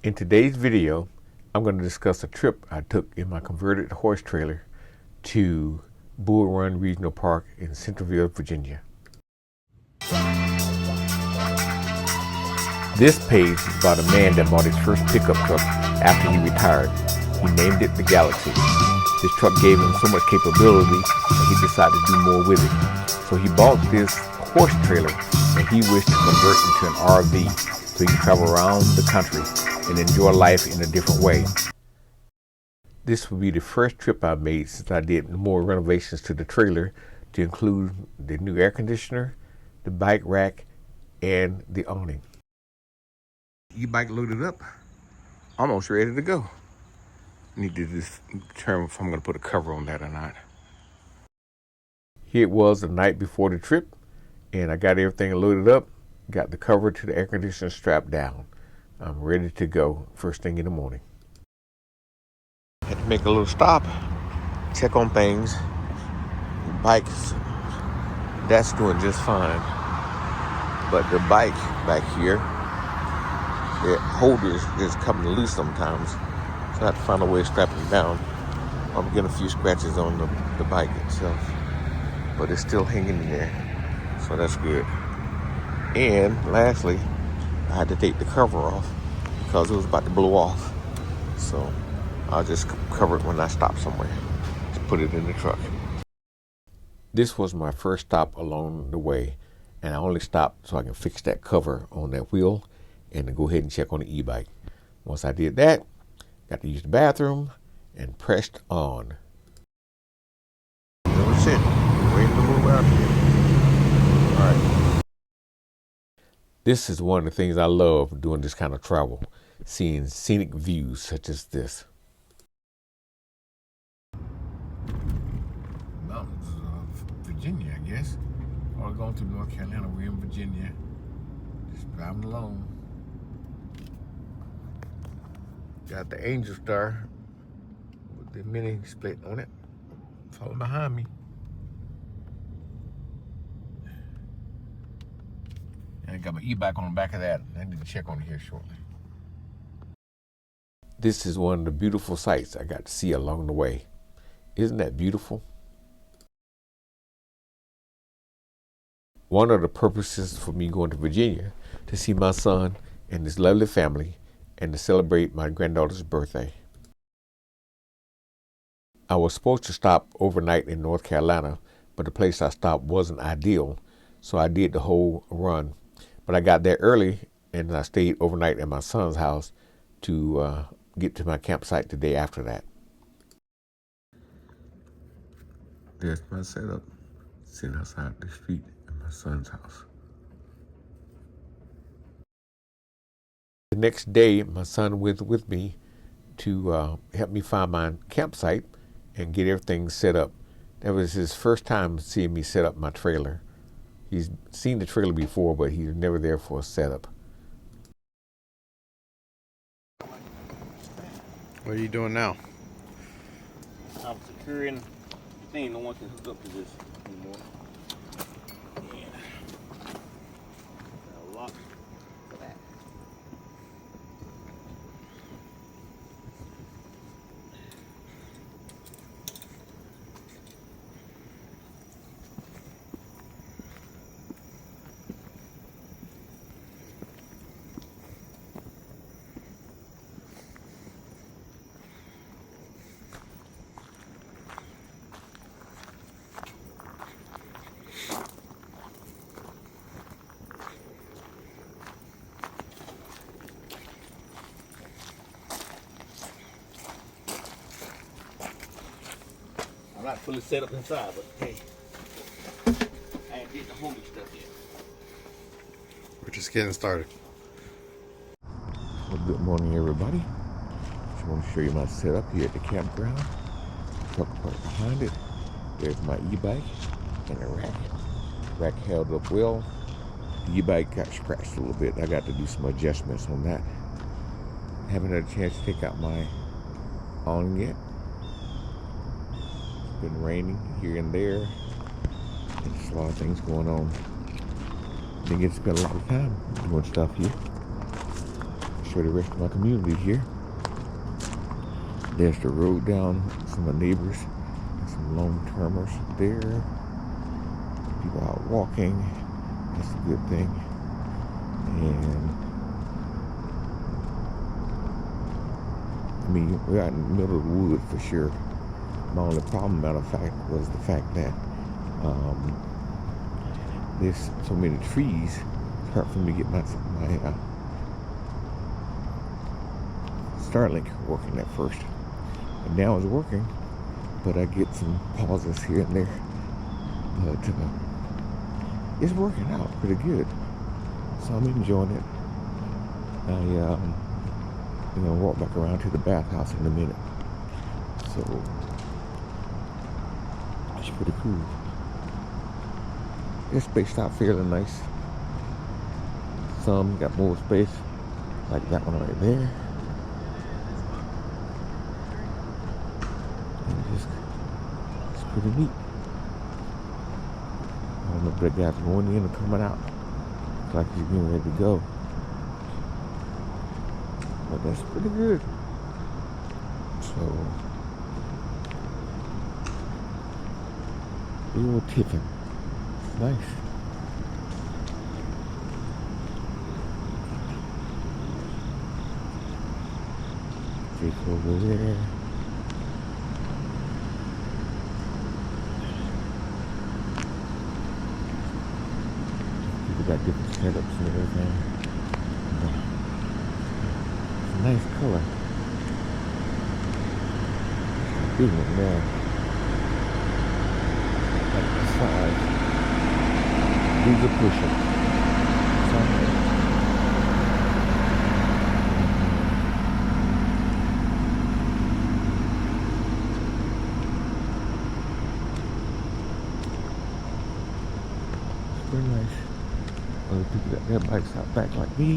In today's video, I'm going to discuss a trip I took in my converted horse trailer to Bull Run Regional Park in Centreville, Virginia. This page is about a man that bought his first pickup truck after he retired. He named it the Galaxy. This truck gave him so much capability that he decided to do more with it. So he bought this horse trailer and he wished to convert it into an RV so he can travel around the country and enjoy life in a different way. This will be the first trip I've made since I did more renovations to the trailer to include the new air conditioner, the bike rack, and the awning. E-bike loaded up, almost ready to go. Need to just determine if I'm going to put a cover on that or not. Here it was the night before the trip, and I got everything loaded up, got the cover to the air conditioner strapped down. I'm ready to go first thing in the morning. Had to make a little stop, check on things. The bike, that's doing just fine. But the bike back here, the holder is coming loose sometimes. So I have to find a way of strapping it down. I'm getting a few scratches on the bike itself. But it's still hanging in there. So that's good. And lastly, I had to take the cover off because it was about to blow off. So I'll just cover it when I stop somewhere. Just put it in the truck. This was my first stop along the way, and I only stopped so I can fix that cover on that wheel and to go ahead and check on the e-bike. Once I did that, got to use the bathroom and pressed on. That's it. Waiting to move out here. All right. This is one of the things I love doing this kind of travel, seeing scenic views such as this. Mountains of Virginia, I guess. Or going through North Carolina, we're in Virginia. Just driving along. Got the Angel Star with the mini split on it. Following behind me. And I got my e-bike on the back of that. I need to check on it here shortly. This is one of the beautiful sights I got to see along the way. Isn't that beautiful? One of the purposes for me going to Virginia to see my son and his lovely family and to celebrate my granddaughter's birthday. I was supposed to stop overnight in North Carolina, but the place I stopped wasn't ideal, so I did the whole run. But I got there early and I stayed overnight at my son's house to get to my campsite the day after that. There's my setup, sitting outside the street at my son's house. The next day, my son went with me to help me find my campsite and get everything set up. That was his first time seeing me set up my trailer. He's seen the trailer before, but he's never there for a setup. What are you doing now? I'm securing the thing. No one can hook up to this anymore. Yeah. Got a lock for that. I'm not fully set up inside, but hey, I ain't did the homey stuff yet. We're just getting started. Well, good morning, everybody. Just want to show you my setup here at the campground. Truck parked behind it. There's my e-bike and the rack. Rack held up well. The e-bike got scratched a little bit. I got to do some adjustments on that. Haven't had a chance to take out my awning yet. Been raining here and there. There's just a lot of things going on. Didn't get to spend a lot of time doing stuff here. show the rest of my community here. There's the road down, some of my neighbors, and some long-termers there. People out walking, that's a good thing. And I mean, we're out in the middle of the woods for sure. My only problem, matter of fact, was the fact that there's so many trees. It's hard for me to get my Starlink working at first. And now it's working, but I get some pauses here and there. But it's working out pretty good, so I'm enjoying it. I'm gonna walk back around to the bathhouse in a minute. So it's pretty cool. It's spaced out fairly nice. Some got more space, like that one right there. And it's pretty neat. I don't know if that guy's going in or coming out. Looks like he's getting ready to go. But that's pretty good. So, the old Tiffin. It's nice. Take over there. People got different setups and everything. It's a nice color. It's a big one there. Like the size. These are pushing. It's very nice. Other people got their bikes out back like me.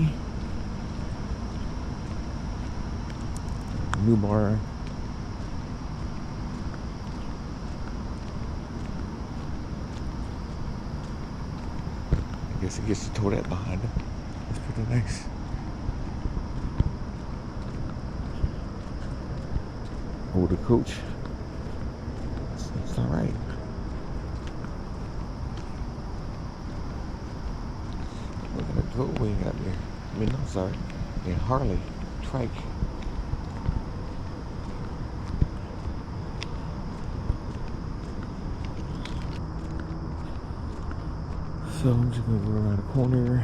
New bar. I guess he gets to tow that behind him. It's pretty nice. Older coach. It's alright. Look at the tow wing out there. I mean, I'm sorry. And Harley trike. So I'm just gonna go around the corner,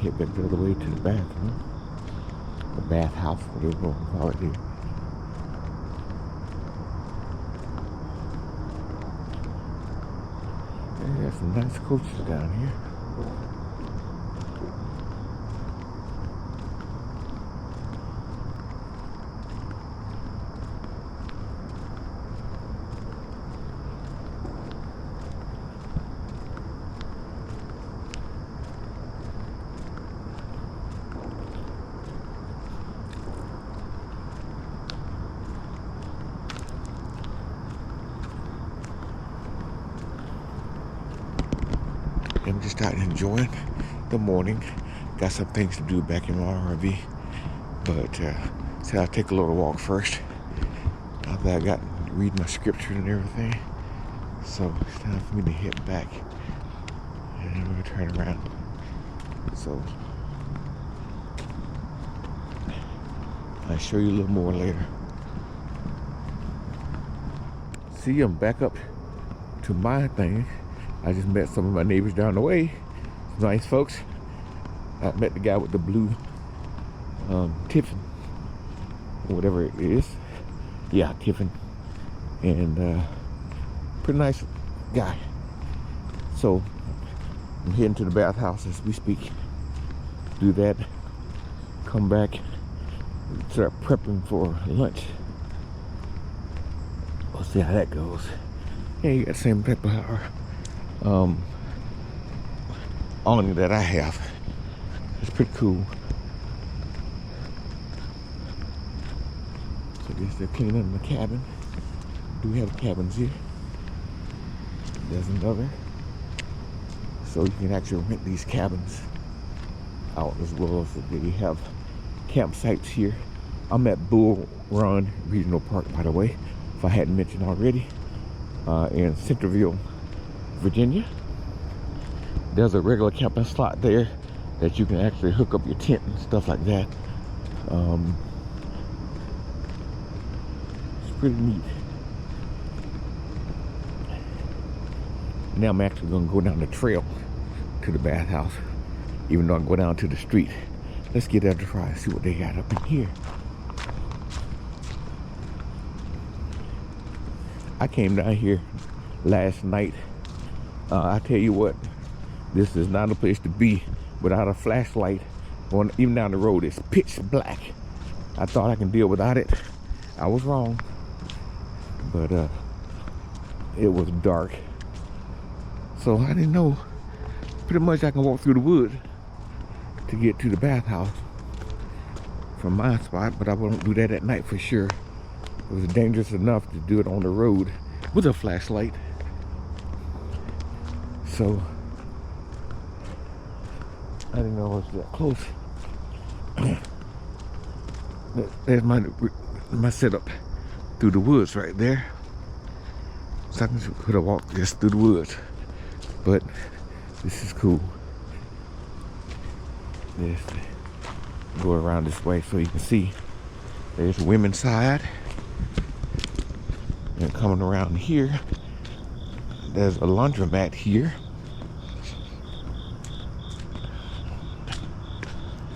head back the other way to the bathroom, the bathhouse, whatever you want to call it here. And there's some nice coaches down here. I'm just out enjoying the morning. Got some things to do back in my RV, but said I'll take a little walk first. After I got to read my scripture and everything, so it's time for me to head back, and we're gonna turn around. So I'll show you a little more later. See, I'm back up to my thing. I just met some of my neighbors down the way. Nice folks. I met the guy with the blue Tiffin, whatever it is. Yeah, Tiffin. And pretty nice guy. So I'm heading to the bathhouse as we speak. Do that. Come back. Start prepping for lunch. We'll see how that goes. Yeah, you got the same type of awning that I have. It's pretty cool. So I guess they're cleaning the cabin. Do we have cabins here? There's another. So you can actually rent these cabins out as well as they have campsites here. I'm at Bull Run Regional Park, by the way, if I hadn't mentioned already, in Centreville, Virginia. There's a regular camping slot there that you can actually hook up your tent and stuff like that. It's pretty neat. Now I'm actually gonna go down the trail to the bathhouse, even though I can go down to the street. Let's get out to try and see what they got up in here. I came down here last night. I tell you what, this is not a place to be without a flashlight. Going even down the road, it's pitch black. I thought I can deal without it. I was wrong, but it was dark. So I didn't know. Pretty much I can walk through the woods to get to the bathhouse from my spot, but I won't do that at night for sure. It was dangerous enough to do it on the road with a flashlight. So I didn't know it was that close. There's my setup through the woods right there. So I could have walked just through the woods, but this is cool. Let's go around this way so you can see. There's the women's side. And coming around here, there's a laundromat here.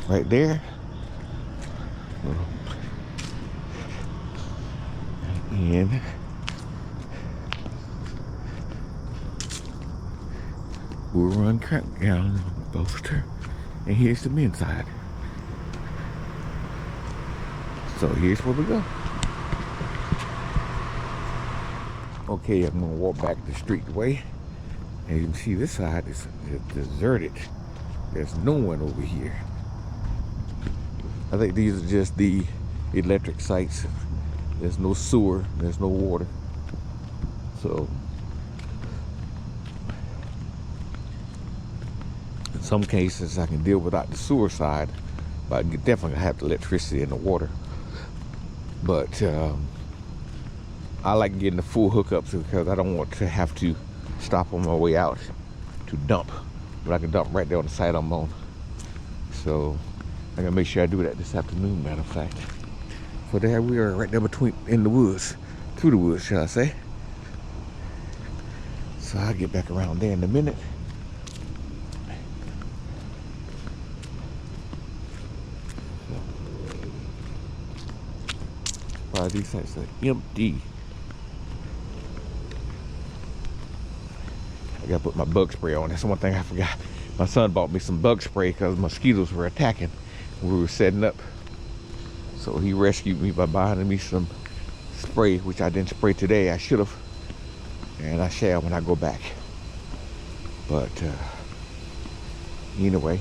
Right there. And we'll run campground poster. And here's the men's side. So here's where we go. Okay, I'm gonna walk back the street way. And you can see this side is deserted. There's no one over here. I think these are just the electric sites. There's no sewer, there's no water. So in some cases I can deal without the sewer side, but I definitely have the electricity and the water. But I like getting the full hookups because I don't want to have to stop on my way out to dump. But I can dump right there on the site I'm on. So I'm gonna make sure I do that this afternoon, matter of fact. So there we are, right there in the woods, through the woods, shall I say. So I'll get back around there in a minute. Wow, these sites are empty. I gotta put my bug spray on. That's one thing I forgot. My son bought me some bug spray because mosquitoes were attacking. We were setting up. So he rescued me by buying me some spray, which I didn't spray today. I should have. And I shall when I go back. But anyway,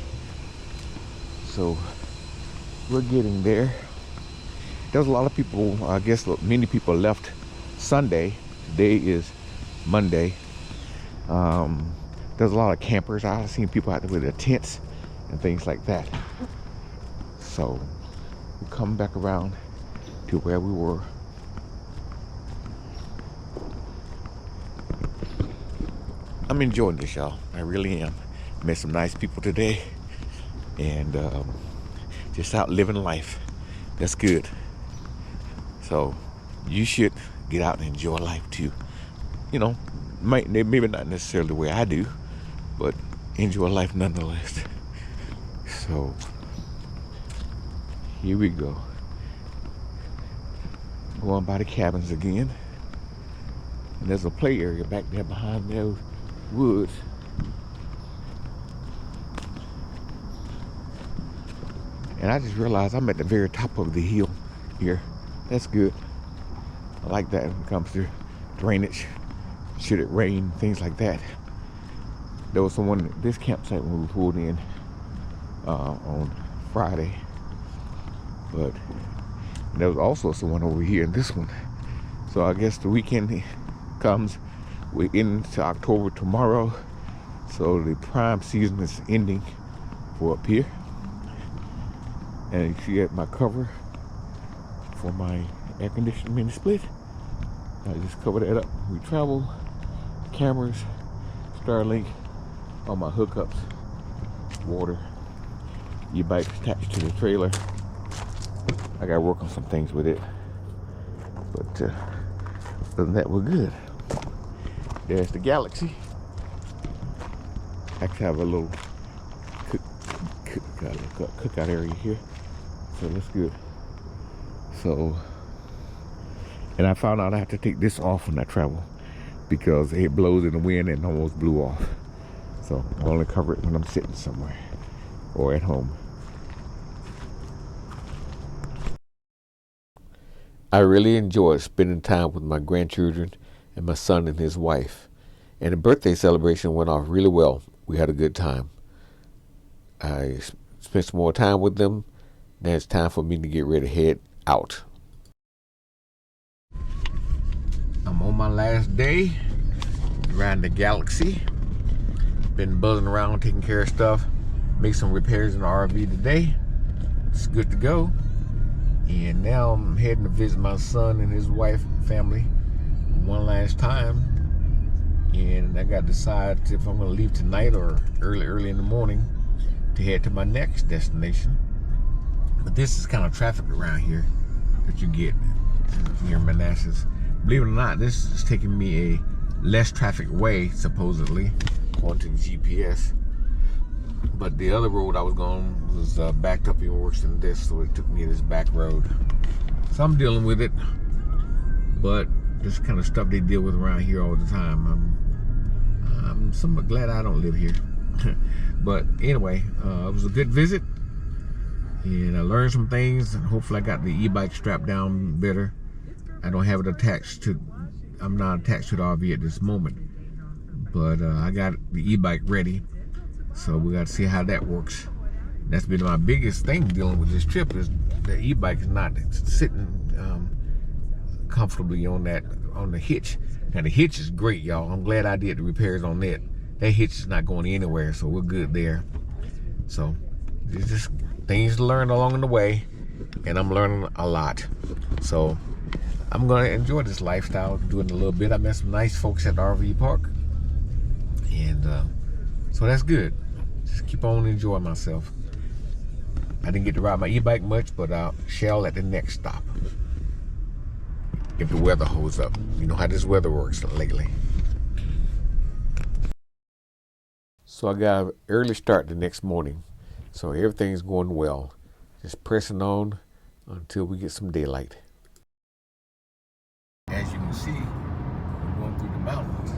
so we're getting there. There's a lot of people, I guess many people left Sunday. Today is Monday. There's a lot of campers. I've seen people out there with their tents and things like that. So we're coming back around to where we were. I'm enjoying this, y'all. I really am. Met some nice people today, and just out living life. That's good. So you should get out and enjoy life too. You know, maybe not necessarily the way I do, but enjoy life nonetheless. So here we go. Going by the cabins again. And there's a play area back there behind those woods. And I just realized I'm at the very top of the hill here. That's good. I like that when it comes to drainage. Should it rain, things like that. There was someone at this campsite when we pulled in on Friday. But there was also someone over here in this one. So I guess the weekend comes. We're into October tomorrow. So the prime season is ending for up here. And you see my cover for my air conditioning mini split. I just cover that up. We travel, cameras, Starlink, all my hookups, water, e-bike attached to the trailer. I gotta work on some things with it, but other than that, we're good. There's the Galaxy. I actually have a little cookout area here, so that's good. So, and I found out I have to take this off when I travel because it blows in the wind and almost blew off. So I only cover it when I'm sitting somewhere or at home. I really enjoyed spending time with my grandchildren and my son and his wife. And the birthday celebration went off really well. We had a good time. I spent some more time with them. Now it's time for me to get ready to head out. I'm on my last day riding the Galaxy. Been buzzing around, taking care of stuff. Make some repairs in the RV today. It's good to go. And now I'm heading to visit my son and his wife and family one last time. And I got to decide if I'm going to leave tonight or early in the morning to head to my next destination. But this is kind of traffic around here that you get here in Manassas. Believe it or not, this is taking me a less traffic way, supposedly, according to the GPS. But the other road I was going was backed up even worse than this, so it took me this back road. So I'm dealing with it, but this kind of stuff they deal with around here all the time. I'm somewhat glad I don't live here. But anyway, it was a good visit, and I learned some things, and hopefully I got the e-bike strapped down better. I don't have it attached to, I'm not attached to the RV at this moment, but I got the e-bike ready. So we got to see how that works. That's been my biggest thing dealing with this trip, is the e-bike is not sitting comfortably on the hitch. Now the hitch is great, y'all. I'm glad I did the repairs on that. That hitch is not going anywhere, so we're good there. So it's just things to learn along the way, and I'm learning a lot. So I'm gonna enjoy this lifestyle, doing a little bit. I met some nice folks at the RV park, and so that's good. Just keep on enjoying myself. I didn't get to ride my e-bike much, but I shall at the next stop, if the weather holds up. You know how this weather works lately. So I got an early start the next morning, so everything's going well. Just pressing on until we get some daylight. As you can see, we're going through the mountains,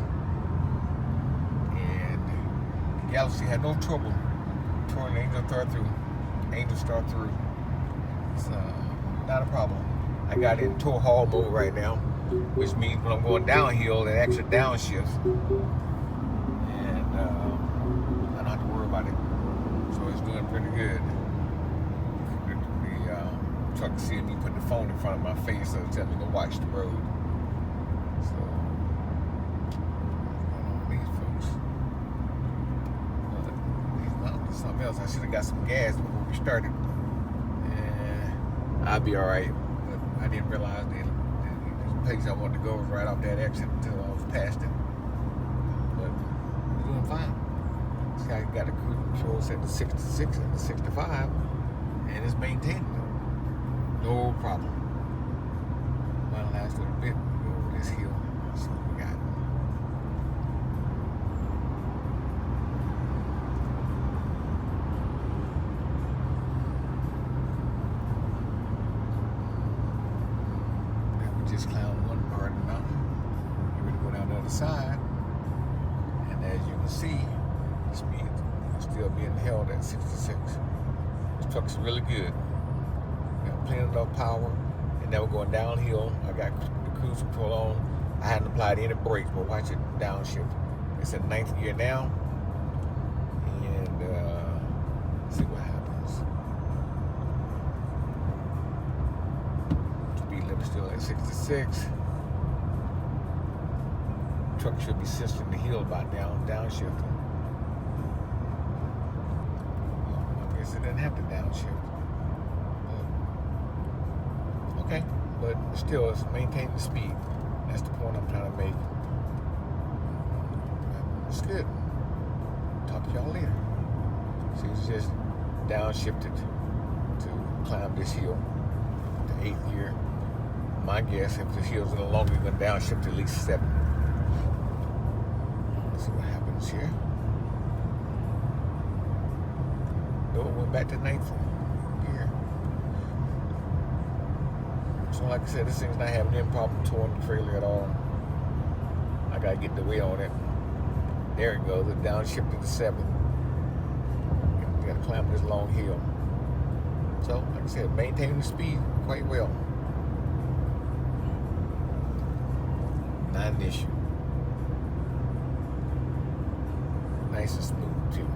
and the Galaxy had no trouble touring Angel Star through. It's not a problem. I got in tow haul mode right now, which means when I'm going downhill, it actually downshifts, and I don't have to worry about it. So it's doing pretty good. The truck seeing me put the phone in front of my face, so it tells me to watch the road. So these folks, these mountains, something else. I should have got some gas before we started. I'll be all right. But I didn't realize the place I wanted to go was right off that exit until I was past it. But we're doing fine. This guy got the cruise control set to 66 and 65, and it's maintained. No problem. My last little bit, we go over this hill. So we got just climbed one part of the mountain. You're ready to go down the other side. And as you can see, the speed is still being held at 66. This truck's really good. Got plenty enough power. And now we're going downhill. I got the cruise control on. I hadn't applied any brakes, but watch it downshift. It's in 9th gear now. And see what happens. Still at 66. Truck should be sensing the hill by downshifting. Well, I guess it didn't have to downshift. okay, but still, it's maintaining the speed. That's the point I'm trying to make. It's good. Talk to y'all later. So it's just downshifted to climb this hill, the 8th year. My guess, if this hill's no longer, you're going to downshift to at least 7. Let's see what happens here. No, it went back to 9th gear. So like I said, this thing's not having any problem towing the trailer at all. I got to get the weight on it. There it goes, it downshifted to 7. You got to climb this long hill. So, like I said, maintaining the speed quite well. Not an issue. Nice and smooth too.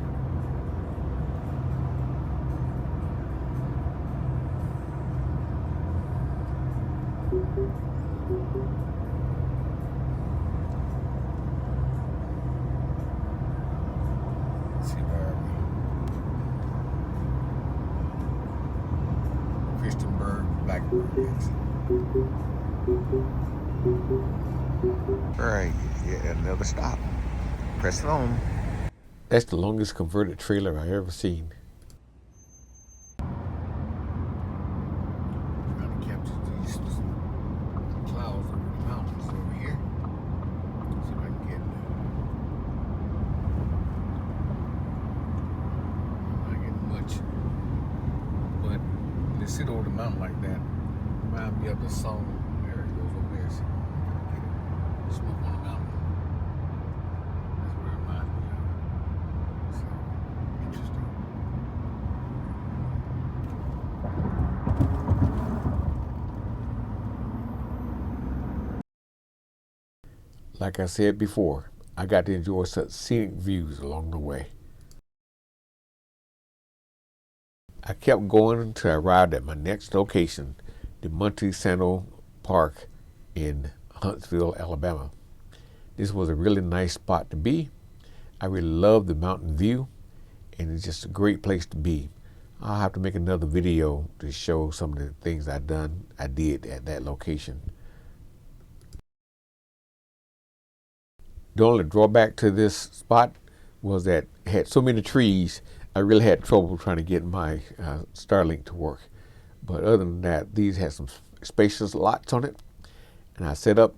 Let's see, where are we? Christiansburg, Blackbird. Alright, yeah, another stop. Press it on. That's the longest converted trailer I ever seen. Trying to capture these clouds over the mountains over here. See if I can get not getting much. But when they sit over the mountain like that, remind me of the song. There it goes over there. See if I can get it. Smoke on the mountain. That's what it reminds me of. So, interesting. Like I said before, I got to enjoy such scenic views along the way. I kept going until I arrived at my next location, the Montesano Park in Huntsville, Alabama. This was a really nice spot to be. I really love the mountain view, and it's just a great place to be. I'll have to make another video to show some of the things I did at that location. The only drawback to this spot was that it had so many trees, I really had trouble trying to get my Starlink to work. But other than that, these had some spacious lots on it, and I set up.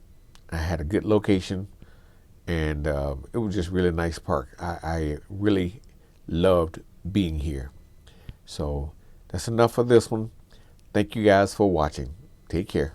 I had a good location, and it was just really nice park. I really loved being here. So that's enough for this one. Thank you guys for watching. Take care.